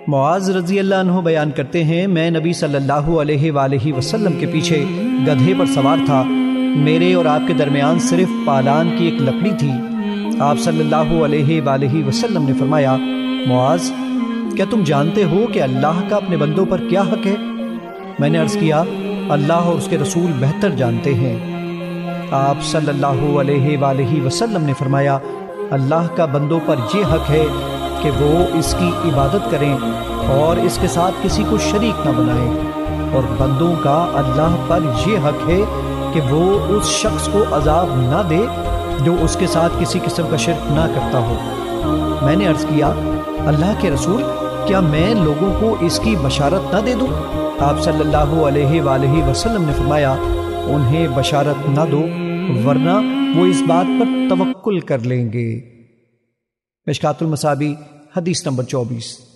معاذ رضی اللہ عنہ بیان کرتے ہیں، میں نبی صلی اللہ علیہ وآلہ وسلم کے پیچھے گدھے پر سوار تھا، میرے اور آپ کے درمیان صرف پالان کی ایک لکڑی تھی۔ آپ صلی اللہ علیہ وآلہ وسلم نے فرمایا، معاذ کیا تم جانتے ہو کہ اللہ کا اپنے بندوں پر کیا حق ہے؟ میں نے عرض کیا، اللہ اور اس کے رسول بہتر جانتے ہیں۔ آپ صلی اللہ علیہ وآلہ وسلم نے فرمایا، اللہ کا بندوں پر یہ حق ہے کہ وہ اس کی عبادت کریں اور اس کے ساتھ کسی کو شریک نہ بنائیں، اور بندوں کا اللہ پر یہ حق ہے کہ وہ اس شخص کو عذاب نہ دے جو اس کے ساتھ کسی قسم کا شرک نہ کرتا ہو۔ میں نے عرض کیا، اللہ کے رسول کیا میں لوگوں کو اس کی بشارت نہ دے دوں؟ آپ صلی اللہ علیہ وآلہ وسلم نے فرمایا، انہیں بشارت نہ دو ورنہ وہ اس بات پر توکل کر لیں گے۔ مشکوٰۃ المصابیح حدیث نمبر 24۔